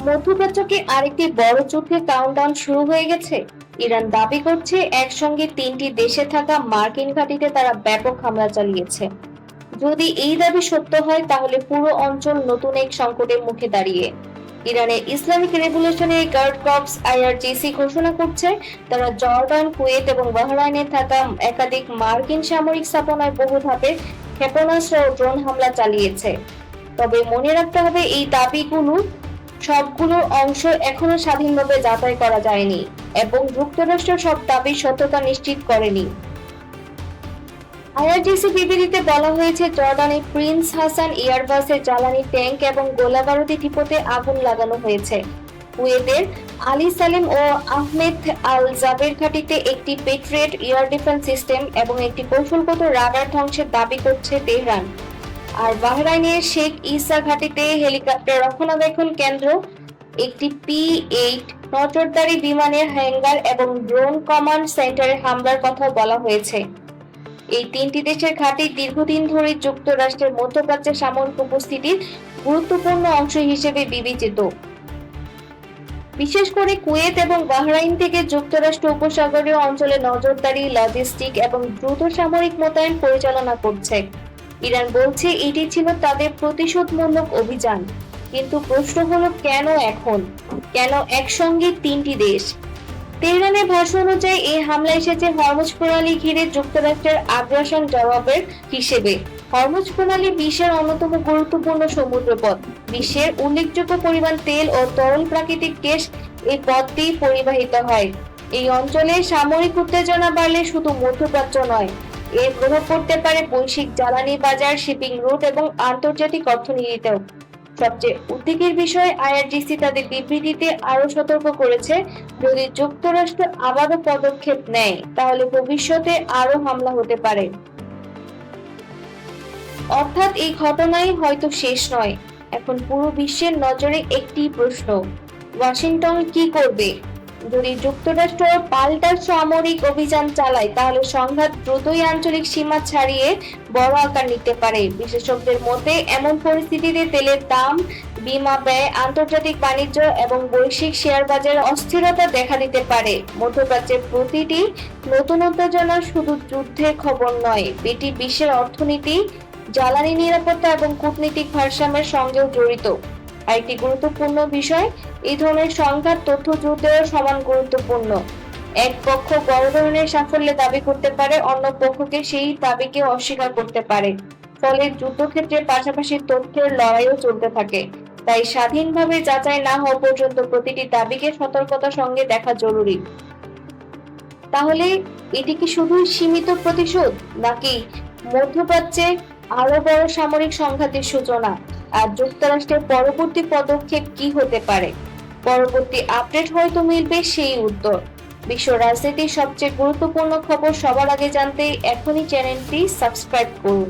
মধ্যপ্রাচ্যকে আরেকটি বড় যুদ্ধের কাউন্টডাউন শুরু হয়ে গেছে। ইরান দাবি করছে একসঙ্গে তিনটি দেশে থাকা মার্কিন ঘাঁটিতে তারা ব্যাপক হামলা চালিয়েছে। যদি এই দাবি সত্য হয় তাহলে পুরো অঞ্চল নতুন এক সংকটের মুখে দাঁড়িয়ে। ইরানের Islamic revolutionary guard corps IRGC ঘোষণা করছে তারা জর্ডান, কুয়েত এবং বাহরাইনে থাকা একাধিক মার্কিন সামরিক স্থাপনায় বহু ধাপে ক্ষেপণাস্ত্র ও ড্রোন হামলা চালিয়েছে। তবে মনে রাখতে হবে এই দাবিগুলো সবগুলোর অংশ এখনো স্বাধীনভাবে যাচাই করা যায়নি এবং যুক্তরাষ্ট্র সব দাবির সত্যতা নিশ্চিত করেনি। আইআরজিসি বিবৃতিতে বলা হয়েছে জর্ডানে প্রিন্স হাসান এয়ারবাসের জ্বালানি ট্যাঙ্ক এবং গোলাবারুদি ডিপোতে আগুন লাগানো হয়েছে। কুয়েতের আলী সালেম ও আহমেদ আল জাবের ঘাঁটিতে একটি পেট্রিয়ট এয়ার ডিফেন্স সিস্টেম এবং একটি কৌশলগত রাডার ধ্বংসের দাবি করছে তেহরান। আর বাহরাইনের শেখ ইসা ঘাঁটিতে হেলিকপ্টার রক্ষণাবেক্ষণ কেন্দ্র, একটি P-8 নজরদারি বিমানের হ্যাঙ্গার এবং ড্রোন কমান্ড সেন্টারে হামলার কথা বলা হয়েছে। এই তিনটি দেশের ঘাঁটি দীর্ঘদিন ধরে যুক্তরাষ্ট্রের মধ্যপ্রাচ্যে সামরিক উপস্থিতির গুরুত্বপূর্ণ অংশ হিসেবে বিবেচিত। বিশেষ করে কুয়েত এবং বাহরাইন থেকে যুক্তরাষ্ট্র উপসাগরীয় অঞ্চলে নজরদারি, লজিস্টিক এবং দ্রুত সামরিক মোতায়েন পরিচালনা করছে। ইরান বলছে এটি ছিল তাদের প্রতিশোধমূলক অভিযান। কিন্তু প্রশ্ন হলো কেন একসঙ্গে তিনটি দেশ? তেহরানের ভাষ্য অনুযায়ী এই হামলা এসেছে হরমুজ প্রণালী ঘিরে যুক্তরাষ্ট্রের আগ্রাসন জবাবের হিসেবে। হরমুজ প্রণালী বিশ্বের অন্যতম গুরুত্বপূর্ণ সমুদ্রপথ। বিশ্বের উল্লেখযোগ্য পরিমাণ তেল ও তরল প্রাকৃতিক গ্যাস এই পথ দিয়ে পরিবাহিত হয়। এই অঞ্চলে সামরিক উত্তেজনা বাড়লে শুধু মধ্যপ্রাচ্য নয়, এর প্রভাব পড়তে পারে বৈশ্বিক জ্বালানি বাজার, শিপিং রুট এবং আন্তর্জাতিক অর্থনীতিতেও। সবচেয়ে উদ্বেগের বিষয়, আইআরজিসি তাদের বিবৃতিতে আরো সতর্ক করেছে, যদি যুক্তরাষ্ট্র আবারও পদক্ষেপ নেয় তাহলে ভবিষ্যতে আরো হামলা হতে পারে। অর্থাৎ এই ঘটনাই হয়তো শেষ নয়। এখন পুরো বিশ্বের নজরে একটি প্রশ্ন, ওয়াশিংটন কি করবে? যদি যুক্তরাষ্ট্র পাল্টা সামরিক অভিযান চালায় তাহলে সংঘাত দ্রুতই আঞ্চলিক সীমা ছাড়িয়ে বড় আকার নিতে পারে। বিশেষজ্ঞদের মতে এমন পরিস্থিতিতে তেলের দাম, বীমা ব্যয়, আন্তর্জাতিক বাণিজ্য এবং বৈশ্বিক শেয়ার বাজারে অস্থিরতা দেখা দিতে পারে। মধ্যপ্রাচ্যের প্রতিটি নতুন উত্তেজনা শুধু যুদ্ধের খবর নয়, এটি বিশ্বের অর্থনীতি, জ্বালানি নিরাপত্তা এবং কূটনৈতিক ভারসাম্যের সঙ্গেও জড়িত। আরেকটি গুরুত্বপূর্ণ বিষয়, এই ধরনের সংঘাত তথ্য যুদ্ধেও সমান গুরুত্বপূর্ণ। এক পক্ষ বড় ধরনের সাফল্যের দাবি করতে পারে, অন্য পক্ষকে সেই দাবিকে অস্বীকার করতে পারে। ফলে যুদ্ধক্ষেত্রের পাশাপাশি তথ্যের লড়াইও চলতে থাকে। তাই স্বাধীনভাবে যাচাই না হওয়া পর্যন্ত প্রতিটি দাবিকে সতর্কতার সঙ্গে দেখা জরুরি। তাহলে এটি কি শুধুই সীমিত প্রতিশোধ, নাকি মধ্যপ্রাচ্যে আরো বড় সামরিক সংঘাতের সূচনা? আর যুক্তরাষ্ট্রের পরবর্তী পদক্ষেপ কি হতে পারে? পরবর্তী আপডেট হয়তো মিলবে সেই উত্তর। বিশ্ব রাজনীতির সবচেয়ে গুরুত্বপূর্ণ খবর সবার আগে জানতে এখনই চ্যানেলটি সাবস্ক্রাইব করুন।